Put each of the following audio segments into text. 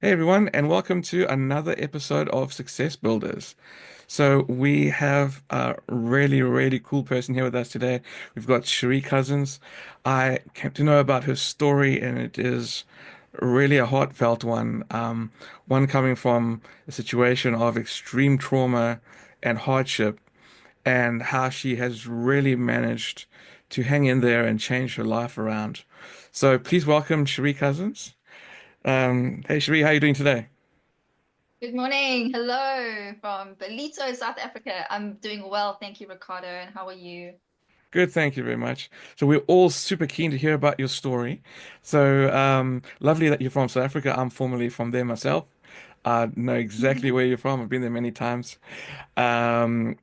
Hey everyone, and welcome to another episode of Success Builders. So we have a really, really cool person here with us today. We've got Cherie Cusens. I came to know about her story, and it is really a heartfelt one. One coming from a situation of extreme trauma and hardship, and how she has really managed to hang in there and change her life around. So please welcome Cherie Cusens. Hey Cherie, how are you doing today? Good morning. Hello from Ballito, South Africa. I'm doing well. Thank you, Ricardo. And how are you? Good, thank you very much. So we're all super keen to hear about your story. So lovely that you're from South Africa. I'm formerly from there myself. I know exactly where you're from. I've been there many times. And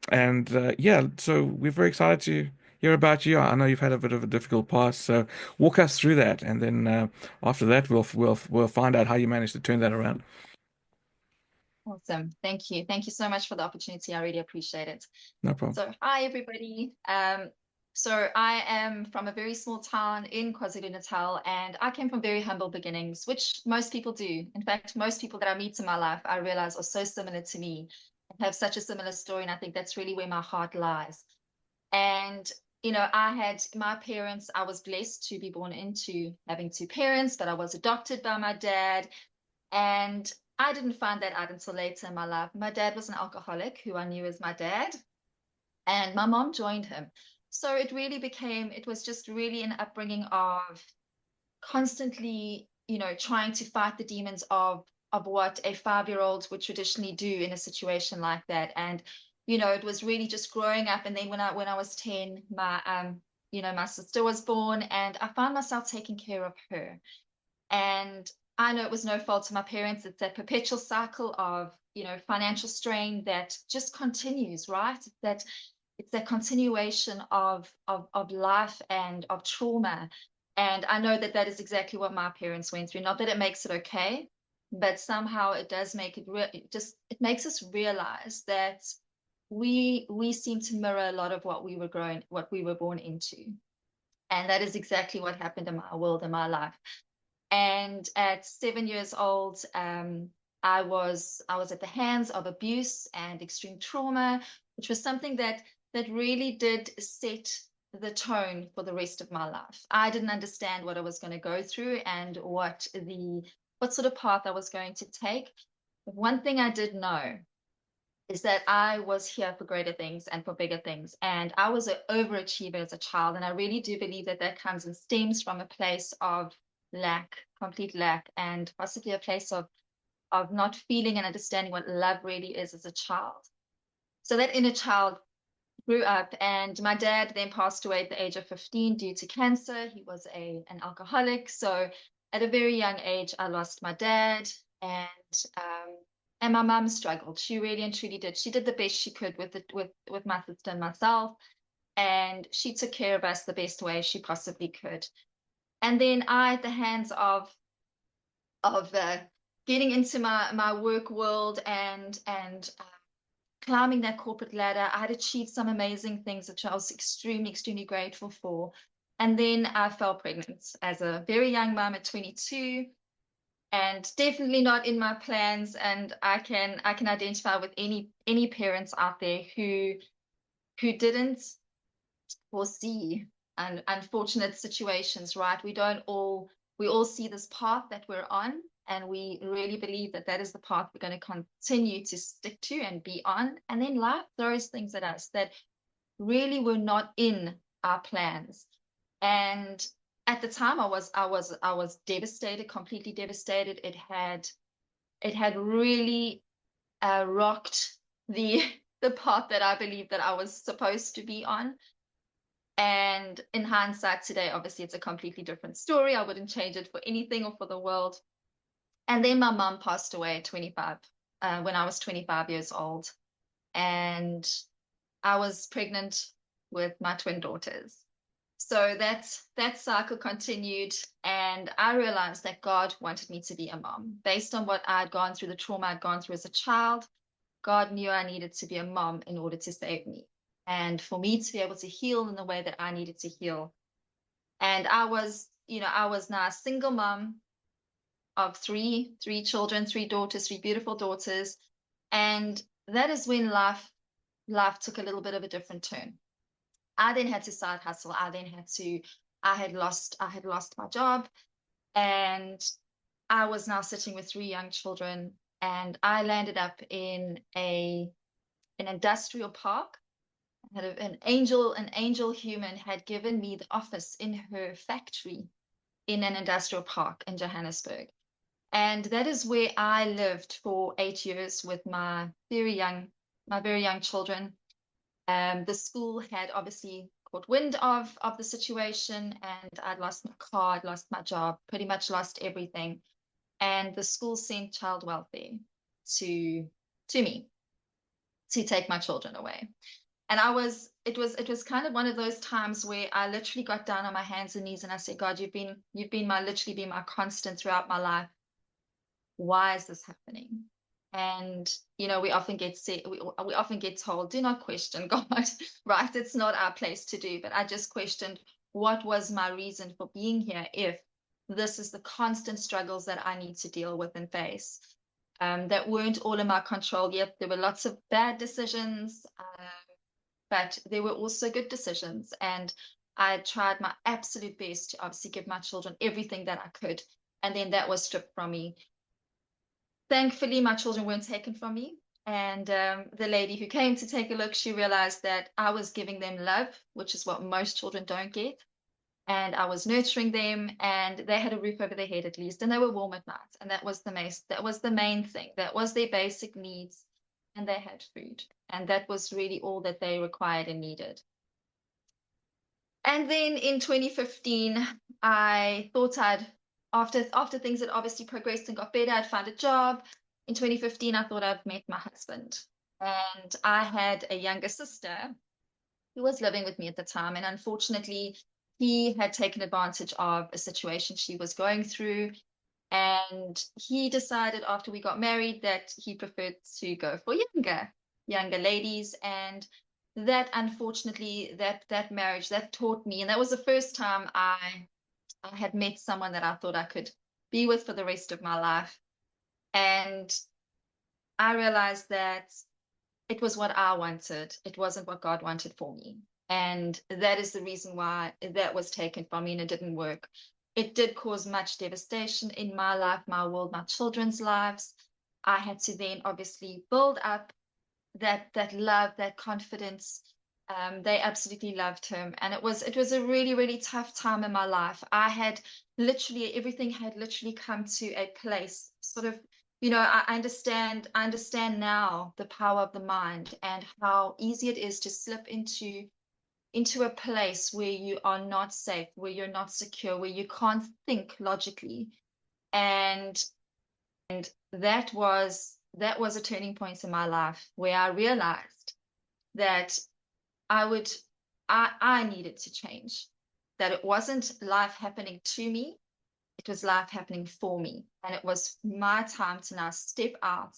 yeah, so we're very excited to hear about you. I know you've had a bit of a difficult past, so walk us through that, and then after that, we'll find out how you managed to turn that around. Awesome. Thank you. Thank you so much for the opportunity. I really appreciate it. No problem. So, hi, everybody. So I am from a very small town in KwaZulu-Natal, and I came from very humble beginnings, which most people do. In fact, most people that I meet in my life, I realize are so similar to me and have such a similar story. And I think that's really where my heart lies. And, I had my parents, I was blessed to be born into having two parents, but I was adopted by my dad. And I didn't find that out until later in my life. My dad was an alcoholic who I knew as my dad, and my mom joined him. So it was just really an upbringing of constantly, trying to fight the demons of what a 5-year-old would traditionally do in a situation like that. And, it was really just growing up. And then when I was 10, my sister was born, and I found myself taking care of her. And I know it was no fault of my parents. It's a perpetual cycle of, financial strain that just continues, right? It's that continuation of life and of trauma. And I know that that is exactly what my parents went through. Not that it makes it okay, but somehow it does make it makes us realize that we seem to mirror a lot of what we were born into. And that is exactly what happened in my world, in my life. And at 7 years old, I was at the hands of abuse and extreme trauma, which was something that really did set the tone for the rest of my life. I didn't understand what I was going to go through and what sort of path I was going to take. But one thing I did know is that I was here for greater things and for bigger things. And I was an overachiever as a child. And I really do believe that that comes and stems from a place of lack, complete lack, and possibly a place of not feeling and understanding what love really is as a child. So that inner child grew up, and my dad then passed away at the age of 15 due to cancer. He was an alcoholic. So at a very young age, I lost my dad, and um, and my mum struggled. She really and truly did. She did the best she could with my sister and myself, and she took care of us the best way she possibly could. And then I, at the hands of getting into my work world and climbing that corporate ladder. I had achieved some amazing things, which I was extremely, extremely grateful for. And then I fell pregnant as a very young mom at 22, and definitely not in my plans. And I can identify with any parents out there who didn't foresee unfortunate situations, right? We all see this path that we're on, and we really believe that that is the path we're going to continue to stick to and be on. And then life throws things at us that really were not in our plans. And at the time, I was devastated, completely devastated. It had really rocked the the path that I believed that I was supposed to be on. And in hindsight today, obviously, it's a completely different story. I wouldn't change it for anything or for the world. And then my mum passed away at 25, when I was 25 years old. And I was pregnant with my twin daughters. So that cycle continued. And I realized that God wanted me to be a mom. Based on what I'd gone through, the trauma I'd gone through as a child, God knew I needed to be a mom in order to save me and for me to be able to heal in the way that I needed to heal. And I was now a single mom of three children, three daughters, three beautiful daughters. And that is when life took a little bit of a different turn. I then had to side hustle. I had lost my job, and I was now sitting with three young children, and I landed up in an industrial park. An angel human had given me the office in her factory in an industrial park in Johannesburg. And that is where I lived for 8 years with my very young children. The school had obviously caught wind of the situation, and I'd lost my car, I'd lost my job, pretty much lost everything. And the school sent child welfare to to me to take my children away. And it was kind of one of those times where I literally got down on my hands and knees and I said, God, you've been my literally been my constant throughout my life. Why is this happening? And we often get said, we often get told, do not question God, right? It's not our place to do. But I just questioned, what was my reason for being here if this is the constant struggles that I need to deal with and face, that weren't all in my control yet. There were lots of bad decisions, but there were also good decisions. And I tried my absolute best to obviously give my children everything that I could. And then that was stripped from me. Thankfully, my children weren't taken from me. And the lady who came to take a look, she realized that I was giving them love, which is what most children don't get. And I was nurturing them, and they had a roof over their head at least, and they were warm at night. And that was the main thing. That was their basic needs, and they had food. And that was really all that they required and needed. And then in 2015, I thought after things had obviously progressed and got better, I'd found a job. In 2015, I thought I'd met my husband. And I had a younger sister who was living with me at the time. And unfortunately, he had taken advantage of a situation she was going through. And he decided after we got married that he preferred to go for younger ladies. And that unfortunately, that marriage that taught me, and that was the first time I had met someone that I thought I could be with for the rest of my life. And I realized that it was what I wanted. It wasn't what God wanted for me. And that is the reason why that was taken from me and it didn't work. It did cause much devastation in my life, my world, my children's lives. I had to then obviously build up that love, that confidence. They absolutely loved him, and it was a really really tough time in my life. I had literally everything had literally come to a place, sort of. I understand now the power of the mind and how easy it is to slip into a place where you are not safe, where you're not secure, where you can't think logically. And that was a turning point in my life where I realized that I would I needed to change. That it wasn't life happening to me, it was life happening for me. And it was my time to now step out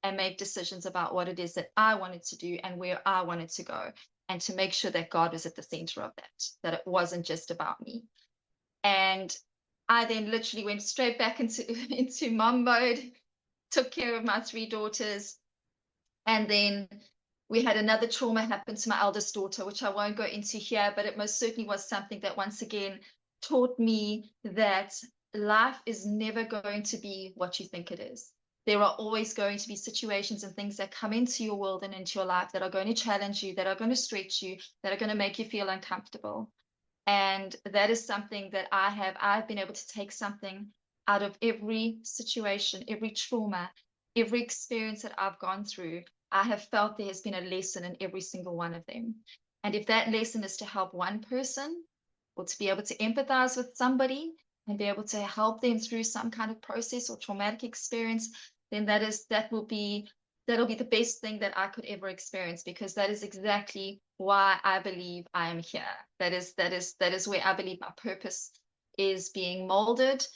and make decisions about what it is that I wanted to do and where I wanted to go, and to make sure that God was at the center of that it wasn't just about me. And I then literally went straight back into into mom mode, took care of my three daughters, and then we had another trauma happen to my eldest daughter, which I won't go into here, but it most certainly was something that once again taught me that life is never going to be what you think it is. There are always going to be situations and things that come into your world and into your life that are going to challenge you, that are going to stretch you, that are going to make you feel uncomfortable. And that is something that I've been able to take something out of every situation, every trauma, every experience that I've gone through. I have felt there has been a lesson in every single one of them. And if that lesson is to help one person, or to be able to empathize with somebody and be able to help them through some kind of process or traumatic experience, then that'll be the best thing that I could ever experience, because that is exactly why I believe I am here. That is where I believe my purpose is being molded.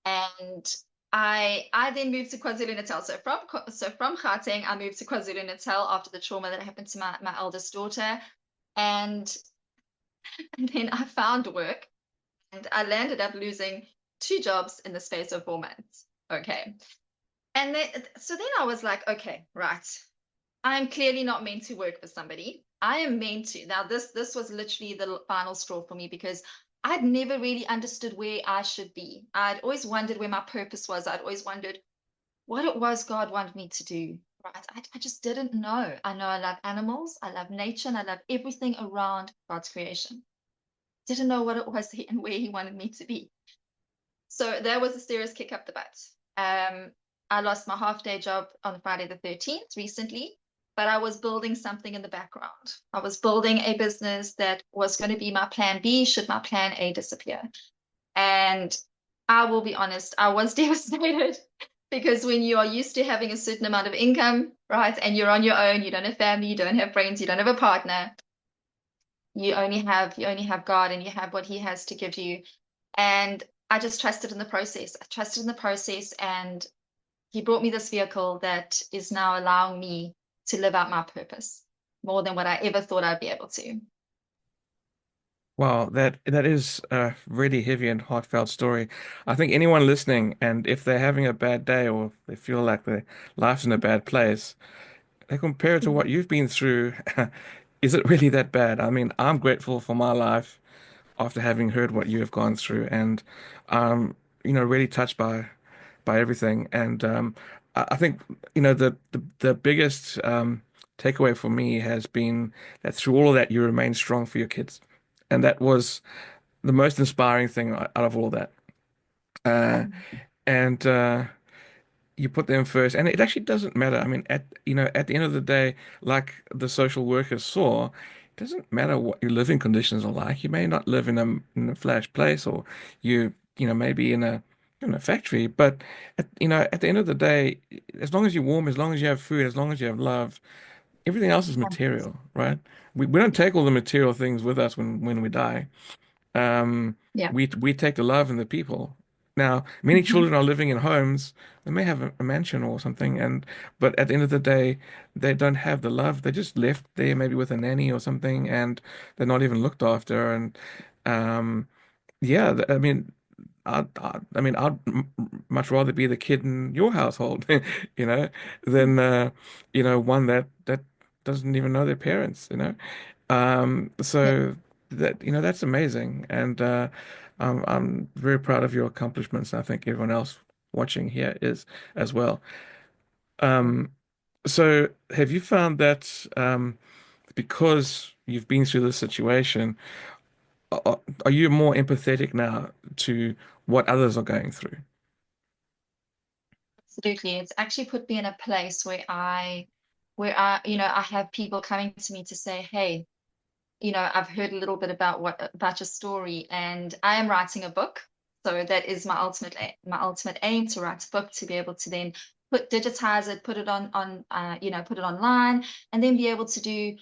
And I then moved to KwaZulu-Natal. So from Gauteng, I moved to KwaZulu-Natal after the trauma that happened to my eldest daughter. And, and then I found work, and I landed up losing two jobs in the space of 4 months. Okay. And then, so then I was like, okay, right. I'm clearly not meant to work for somebody. I am meant to. Now, this was literally the final straw for me because I'd never really understood where I should be. I'd always wondered where my purpose was. I'd always wondered what it was God wanted me to do. Right. I just didn't know. I know I love animals, I love nature, and I love everything around God's creation. Didn't know what it was and where He wanted me to be. So that was a serious kick up the butt. Um, I lost my half day job on Friday the 13th recently, but I was building something in the background. I was building a business that was going to be my plan B should my plan A disappear. And I will be honest, I was devastated because when you are used to having a certain amount of income, right, and you're on your own, you don't have family, you don't have friends, you don't have a partner, you only have God and you have what He has to give you. And I just trusted in the process. I trusted in the process, and He brought me this vehicle that is now allowing me to live out my purpose more than what I ever thought I'd be able to. Wow, that is a really heavy and heartfelt story. I think anyone listening, and if they're having a bad day or they feel like their life's in a bad place, they compare it to what you've been through. Is it really that bad? I mean, I'm grateful for my life after having heard what you have gone through, and really touched by everything. And I think the biggest takeaway for me has been that through all of that, you remain strong for your kids, and that was the most inspiring thing out of all that. Uh, and You put them first, and it actually doesn't matter. I mean, at the end of the day, like the social workers saw, it doesn't matter what your living conditions are like. You may not live in a flash place, or maybe in a factory, but at the end of the day, as long as you're warm, as long as you have food, as long as you have love, everything else is material, right? We don't take all the material things with us when we die. Um, Yeah. we take the love in the people. Now, many Mhm. children are living in homes. They may have a mansion or something, but at the end of the day, they don't have the love. They just left there, maybe with a nanny or something, and they're not even looked after. And um, yeah, I mean, I'd much rather be the kid in your household, you know, than one that doesn't even know their parents. Yeah. So that's amazing, and I'm very proud of your accomplishments. I think everyone else watching here is as well. Um, so have you found that because you've been through this situation, are you more empathetic now to what others are going through? Absolutely. It's actually put me in a place where I have people coming to me to say, hey, I've heard a little bit about your story, and I am writing a book. So that is my ultimate aim, to write a book, to be able to then digitize it, put it put it online, and then be able to do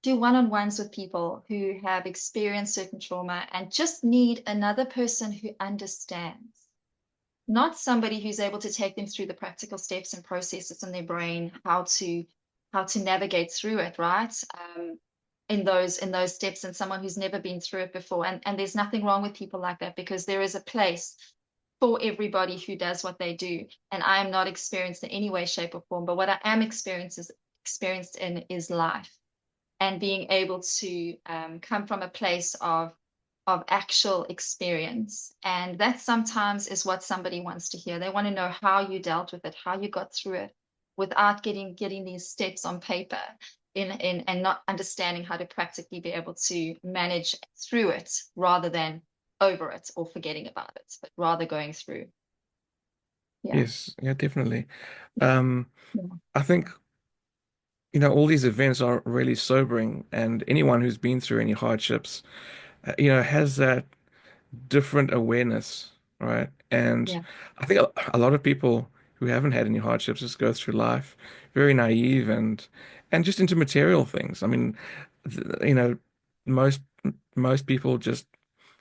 one-on-ones with people who have experienced certain trauma and just need another person who understands, not somebody who's able to take them through the practical steps and processes in their brain, how to navigate through it, right? In those steps, and someone who's never been through it before. And there's nothing wrong with people like that, because there is a place for everybody who does what they do. And I am not experienced in any way, shape, or form, but what I am experienced in is life, and being able to come from a place of actual experience. And that sometimes is what somebody wants to hear. They want to know how you dealt with it, how you got through it, without getting these steps on paper, in and not understanding how to practically be able to manage through it, rather than over it or forgetting about it, but rather going through. Yeah. Yes, yeah, definitely. Um, Yeah. I think all these events are really sobering, and anyone who's been through any hardships, has that different awareness, right? And Yeah. I think a lot of people who haven't had any hardships just go through life very naive and just into material things. I mean, th- you know, most most people just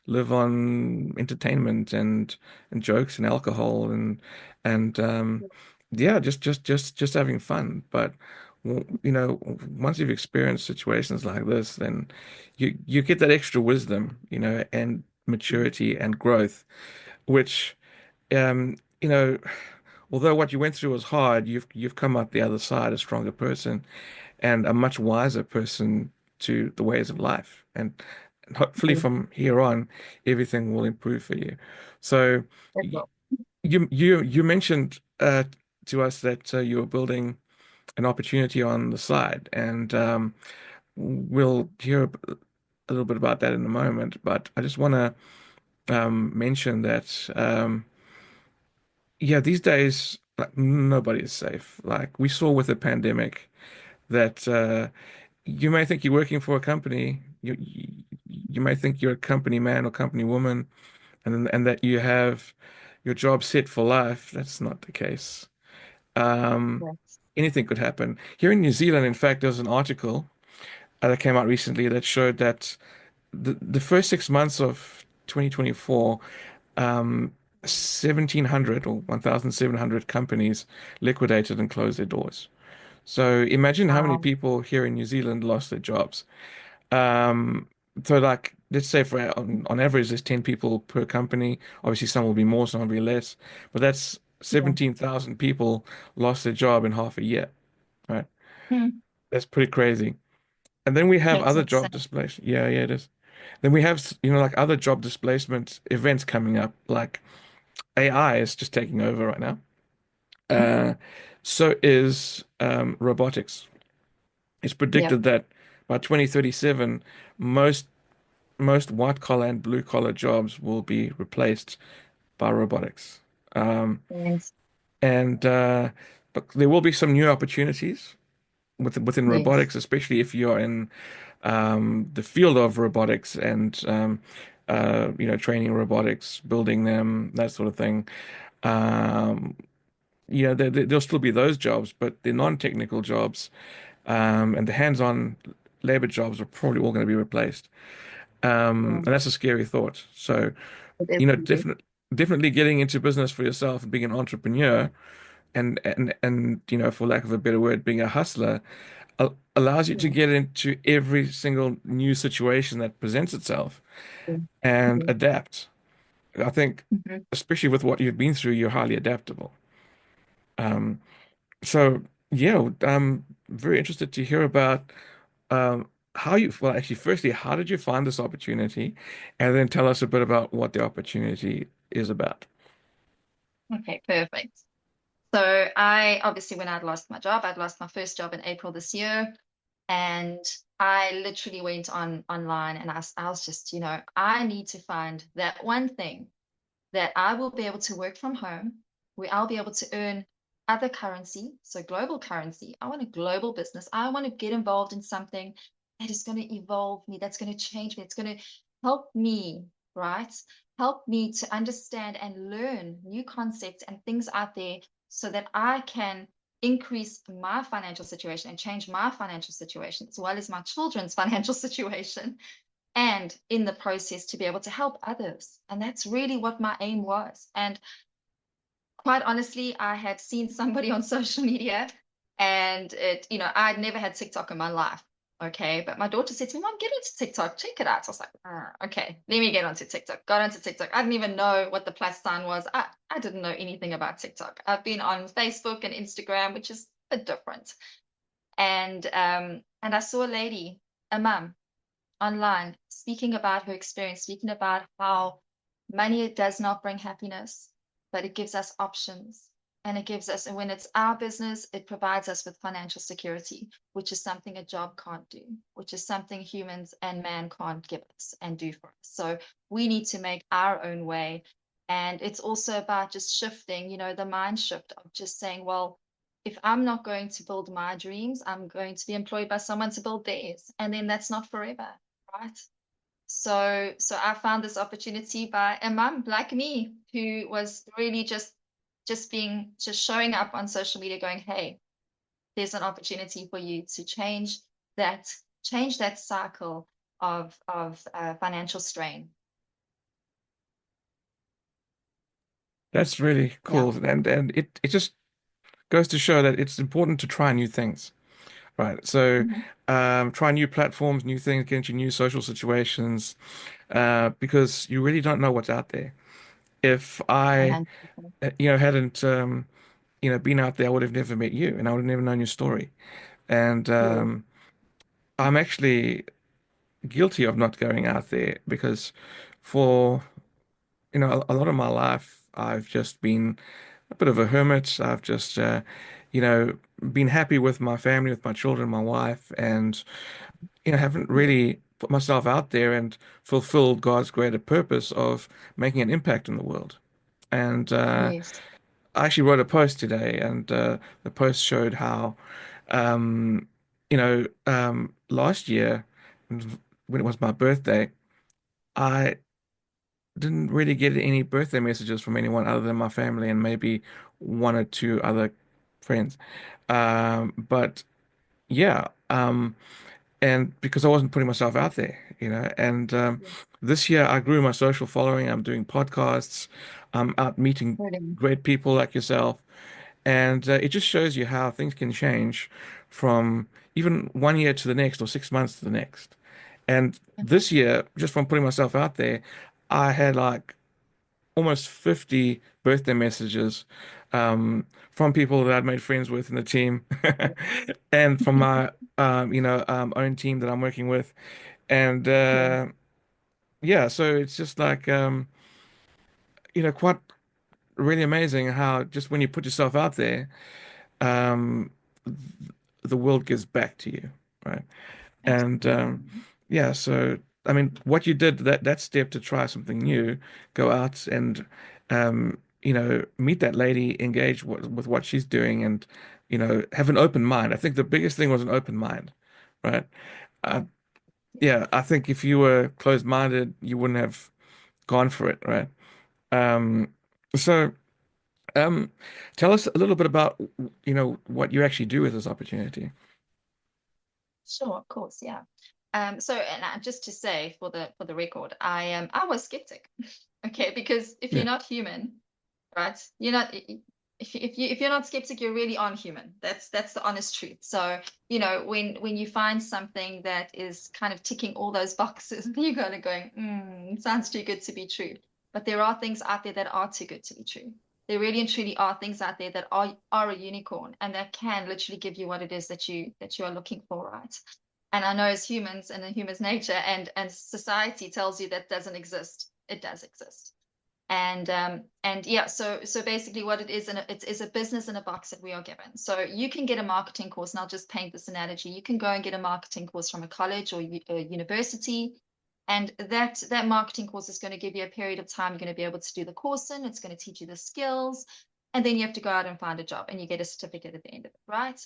live on entertainment and jokes and alcohol and yeah, just having fun. But once you've experienced situations like this, then you get that extra wisdom, and Mhm. maturity and growth, which um, you know although what you went through was hard, you've come out the other side a stronger person and a much wiser person to the ways of life. And hopefully Mm. from here on, everything will improve for you. So It y- will. you mentioned to us that you were building an opportunity on the side, and we'll hear a little bit about that in a moment. But I just want to mention that yeah, these days like nobody is safe. Like we saw with the pandemic that you may think you're working for a company, you may think you're a company man or company woman, and that you have your job set for life. That's not the case. Um, Yes. Anything could happen. Here in New Zealand, in fact, there's an article that came out recently that showed that the first 6 months of 2024, 1,700 or 1,700 companies liquidated and closed their doors. So imagine how many Um, people here in New Zealand lost their jobs. Um, so like let's say for on average there's 10 people per company. Obviously some will be more, some will be less, but that's yeah. 17,000 people lost their job in half a year, right? Hmm. That's pretty crazy. And then we have That's other insane. job displacement. Yeah, yeah, it is. Then we have, like other job displacement events coming up, like AI is just taking over right now. Uh, so is robotics. It's Yep. predicted that by 2037, most most white collar and blue collar jobs will be replaced by robotics. Um, Yes. and But there will be some new opportunities within Yes. robotics, especially if you're in the field of robotics and training robotics, building them, that sort of thing. Um, there'll still be those jobs, but the non-technical jobs and the hands-on labor jobs are probably all going to be replaced. Yeah. And that's a scary thought. So, It is you know, scary. definitely getting into business for yourself and being an entrepreneur and for lack of a better word, being a hustler allows you to Yeah. get into every single new situation that presents itself Yeah. and Yeah. adapt. I think, Mhm. especially with what you've been through, you're highly adaptable. Um, so yeah, I'm very interested to hear about how you, well, actually, firstly, how did you find this opportunity? And then tell us a bit about what the opportunity is about. Okay, perfect. So I obviously, when I'd lost my job, I'd lost my first job in April this year. And I literally went online and I was just, I need to find that one thing that I will be able to work from home, where I'll be able to earn other currency, so global currency. I want a global business. I want to get involved in something that is going to evolve me, that's going to change me, it's going to help me, right? Help me to understand and learn new concepts and things out there so that I can increase my financial situation and change my financial situation as well as my children's financial situation and in the process to be able to help others. And that's really what my aim was. And quite honestly, I had seen somebody on social media and I'd never had TikTok in my life. Okay. But my daughter said to me, Mom, get into TikTok, check it out. So I was like, okay, let me get onto TikTok. Got onto TikTok. I didn't even know what the plus sign was. I didn't know anything about TikTok. I've been on Facebook and Instagram, which is a bit different. And I saw a lady, a mum, online speaking about her experience, speaking about how money does not bring happiness, but it gives us options. And it gives us, and when it's our business, it provides us with financial security, which is something a job can't do, which is something humans and man can't give us and do for us. So we need to make our own way. And it's also about just shifting, the mind shift of just saying, well, if I'm not going to build my dreams, I'm going to be employed by someone to build theirs. And then that's not forever, right? So I found this opportunity by a mom like me who was really just showing up on social media going, hey, there's an opportunity for you to that change that cycle of financial strain. That's really Yeah. cool. And it just goes to show that it's important to try new things, right? So Mhm. try new platforms, new things, get into new social situations, because you really don't know what's out there. If I, 100%. hadn't been out there, I would have never met you, and I would have never known your story. And Yes. I'm actually guilty of not going out there because for a lot of my life, I've just been a bit of a hermit. I've just, you know, been happy with my family, with my children, my wife, and, haven't Yes. really put myself out there and fulfilled God's greater purpose of making an impact in the world. And Yes. I actually wrote a post today, and the post showed how, um, last year, when it was my birthday, I didn't really get any birthday messages from anyone other than my family and maybe one or two other friends. But yeah, and because I wasn't putting myself out there, and Yes. this year I grew my social following. I'm doing podcasts. I'm out meeting Brilliant. great people like yourself, and it just shows you how things can change from even 1 year to the next or 6 months to the next. And this year, just from putting myself out there, I had like almost 50 birthday messages from people that I'd made friends with in the team and from my own team that I'm working with. And Yes. yeah, so it's just like quite really amazing how just when you put yourself out there, um, the world gives back to you, right? And Absolutely. yeah, so I mean, what you did that step to try something new, go out and meet that lady, engage with what she's doing, and have an open mind. I think the biggest thing was an open mind, right? Uh, Yeah. yeah, I think if you were closed-minded, you wouldn't have gone for it, right? Um, so um, tell us a little bit about what you actually do with this opportunity. Sure, of course, yeah. So and just to say for the record, I was skeptic. Okay, because if you're Yeah, not human, right? You're not if you're not skeptic, you're really on human. That's the honest truth. So, when you find something that is kind of ticking all those boxes, you're kind of going, sounds too good to be true. But there are things out there that are too good to be true. There really and truly are things out there that are a unicorn and that can literally give you what it is that you are looking for, right? And I know as humans and in human's nature and society tells you that doesn't exist. It does exist. And yeah, so basically what it is, and it is a business in a box that we are given. So you can get a marketing course, and I'll just paint this analogy. You can go and get a marketing course from a college or a university, and that marketing course is going to give you a period of time. You're going to be able to do the course in. It's going to teach you the skills, and then you have to go out and find a job, and you get a certificate at the end of it, right?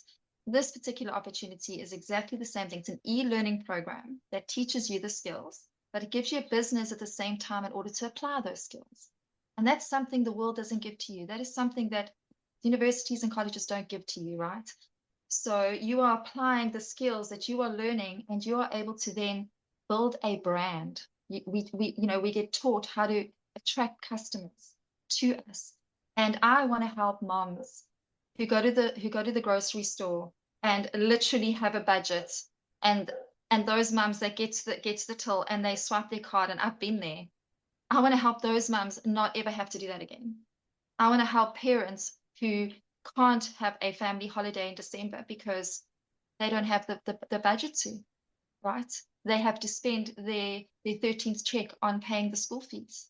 This particular opportunity is exactly the same thing. It's an e-learning program that teaches you the skills, but it gives you a business at the same time in order to apply those skills. And that's something the world doesn't give to you. That is something that universities and colleges don't give to you, right? So you are applying the skills that you are learning, and you are able to then build a brand. We get taught how to attract customers to us. And I want to help moms who go to the grocery store and literally have a budget, and those moms that get to the till and they swipe their card, and I've been there. I want to help those moms not ever have to do that again. I want to help parents who can't have a family holiday in December because they don't have the budget to, right? They have to spend their 13th check on paying the school fees.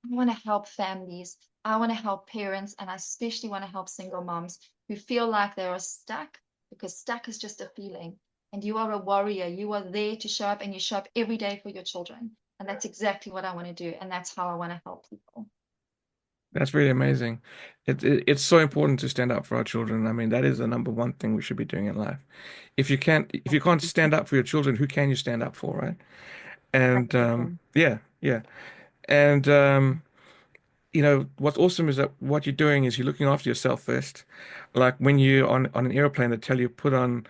I want to help families. I want to help parents, and I especially want to help single moms who feel like they are stuck, because stuck is just a feeling. And you are a warrior. You are there to show up, and you show up every day for your children. And that's exactly what I want to do. And that's how I want to help people. that's really amazing. It's so important to stand up for our children. I mean, that is the number one thing we should be doing in life. If you can't stand up for your children, who can you stand up for, right? And Absolutely. yeah, yeah. And what's awesome is that what you're doing is you're looking after yourself first. Like when you're on an airplane, they tell you put on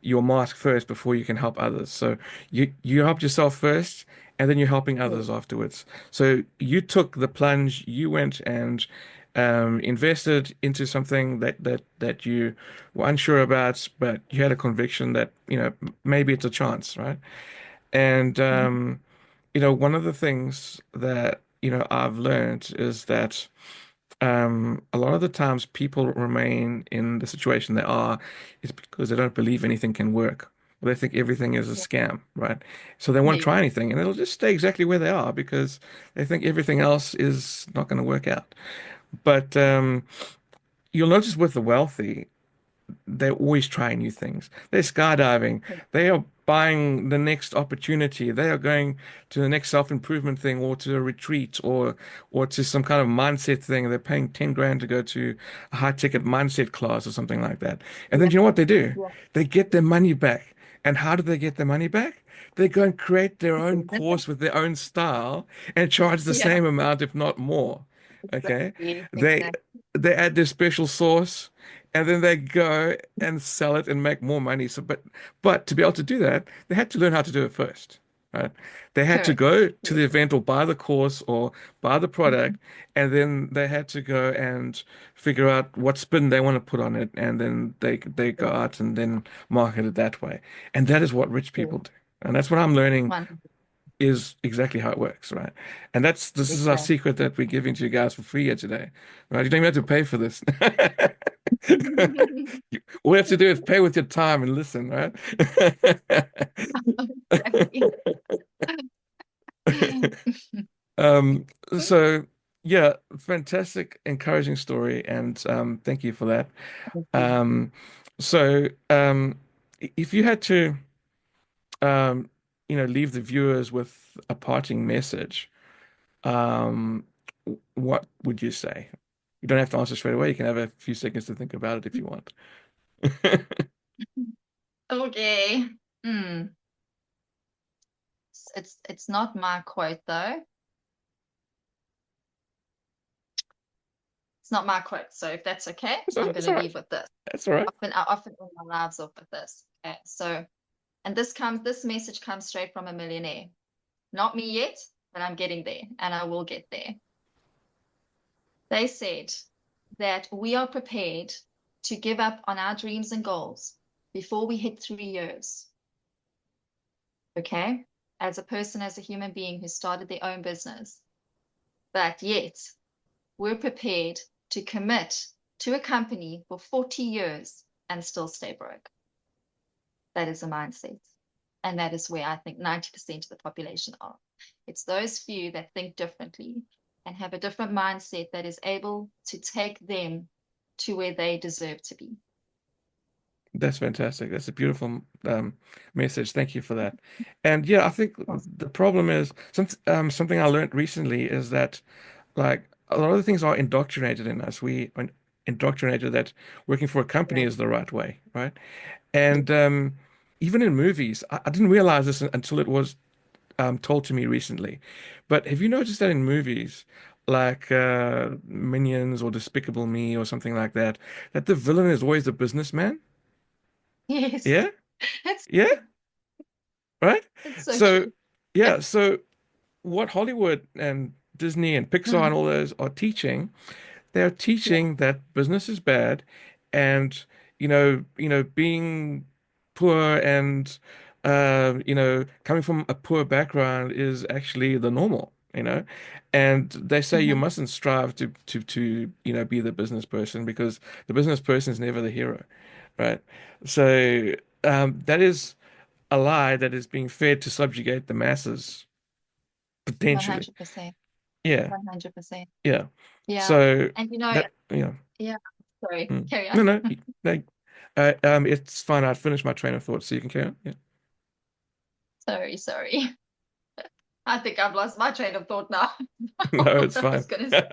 your mask first before you can help others. So you help yourself first, and then you're helping Yes. others afterwards. So you took the plunge, you went and invested into something that you were unsure about, but you had a conviction that maybe it's a chance, right? And Mhm. one of the things that I've learned is that A lot of the times people remain in the situation they are is because they don't believe anything can work. They think everything is a Yeah. scam, right? So they won't try Yes. anything and they'll just stay exactly where they are because they think everything else is not going to work out. But you'll notice with the wealthy, they're always trying new things. They're skydiving. They are buying the next opportunity. They are going to the next self-improvement thing or to a retreat or to some kind of mindset thing. They're paying 10 grand to go to a high-ticket mindset class or something like that. And then Yeah. you know what they do? Yeah. They get their money back. And how do they get their money back? They go and create their own Yeah. course with their own style and charge the Yeah. same amount, if not more. Okay? Exactly. They Exactly. they add their special sauce and then they go and sell it and make more money. So, but to be able to do that, they had to learn how to do it first, right? They had to Correct. go to Yes. the event or buy the course or buy the Mhm. product, and then they had to go and figure out what spin they want to put on it, and then they go Yes. out and then market it that way. And that is what rich Yes. people do. And that's what I'm learning 100%. is exactly how it works, right? And this is our Exactly. secret that we're giving to you guys for free here today, right? You don't even have to pay for this. All you have to do is pay with your time and listen, right? Exactly. Um, so yeah, fantastic, encouraging story, and thank you for that. Thank you. Um, so if you had to um, leave the viewers with a parting message, um, what would you say? You don't have to answer straight away. You can have a few seconds to think about it if you want. Okay. Hmm. It's not my quote though. It's not my quote. So if that's okay, I'm It's gonna all right. leave with this. That's all right. I often end my lives off with this. Okay. So and this message comes straight from a millionaire. Not me yet, but I'm getting there and I will get there. They said that we are prepared to give up on our dreams and goals before we hit 3 years. Okay. As a person, as a human being who started their own business, but yet we're prepared to commit to a company for 40 years and still stay broke. That is a mindset. And that is where I think 90% of the population are. It's those few that think differently and have a different mindset that is able to take them to where they deserve to be. That's fantastic. That's a beautiful message. Thank you for that. And yeah, I think Yes. the problem is something I learned recently is that like a lot of the things are indoctrinated in us. We are indoctrinated that working for a company Correct. is the right way, right? Yes. And even in movies, I didn't realize this until it was told to me recently. But have you noticed that in movies like Minions or Despicable Me or something like that, that the villain is always the businessman? Yes. Yeah, It's yeah, true. right. It's so So true. yeah, Yes. so what Hollywood and Disney and Pixar and Mm. all those are teaching, they're Yeah. teaching that business is bad, and being poor and coming from a poor background is actually the normal, and they say you Mhm. mustn't strive to be the business person because the business person is never the hero, right? So that is a lie that is being fed to subjugate the masses, potentially. 100%. Yeah, 100%. yeah. Yeah. So And that, yeah. yeah, sorry, Mm. carry No, on. no, no. It's fine. I'd finished my train of thought, so you can carry on. Yeah. Sorry. I think I've lost my train of thought now. No, What it's I fine. was going to say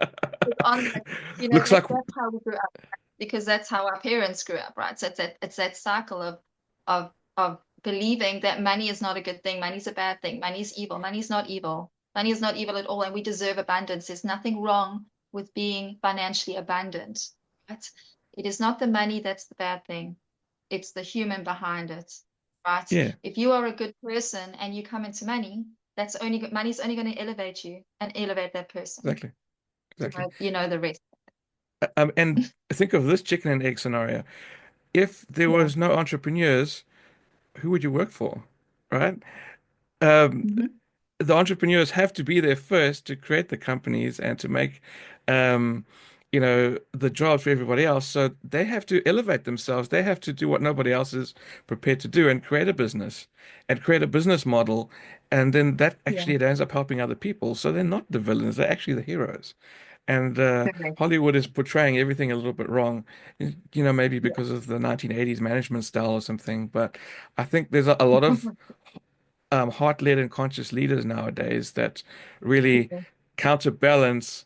on that, Looks like that's how we grew up, because that's how our parents grew up, right? So it's that cycle of believing that money is not a good thing, money's a bad thing, money's evil, money's not evil, money is not evil at all, and we deserve abundance. There's nothing wrong with being financially abundant, right? It is not the money that's the bad thing. It's the human behind it, right? yeah, If you are a good person and you come into money, that's only good. Money's only going to elevate you and elevate that person. exactly, exactly. You know the rest. And think of this chicken and egg scenario. If there Yeah. was no entrepreneurs, who would you work for, right? Um, Hmm. the entrepreneurs have to be there first to create the companies and to make um, the job for everybody else. So they have to elevate themselves. They have to do what nobody else is prepared to do and create a business and create a business model. And then that Yeah. actually it ends up helping other people. So they're not the villains, they're actually the heroes. And Correct. Hollywood is portraying everything a little bit wrong, maybe Yeah. because of the 1980s management style or something. But I think there's a lot of heart-led and conscious leaders nowadays that really counterbalance,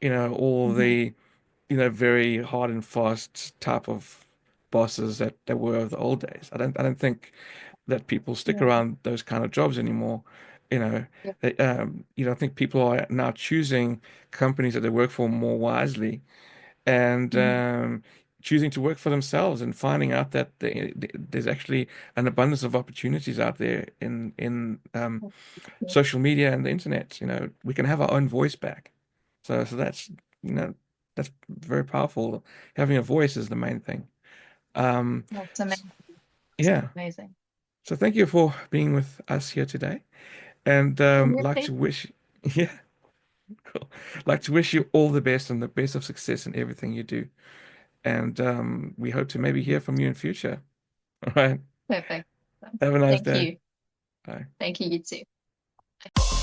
all Mhm. the very hard and fast type of bosses that were of the old days. I don't think that people stick Yeah. around those kind of jobs anymore. Yeah. I think people are now choosing companies that they work for more wisely and Mhm. choosing to work for themselves and finding out that there's actually an abundance of opportunities out there in Yeah. social media and the internet. We can have our own voice back. So that's you know that's very powerful. Having a voice is the main thing. That's S- amazing. That's yeah. amazing. So thank you for being with us here today, and Your like pleasure. to wish, yeah, cool. Like to wish you all the best and the best of success in everything you do. And we hope to maybe hear from you in future. All right. Perfect. Have a nice Thank day. you. Bye. Thank you, you too.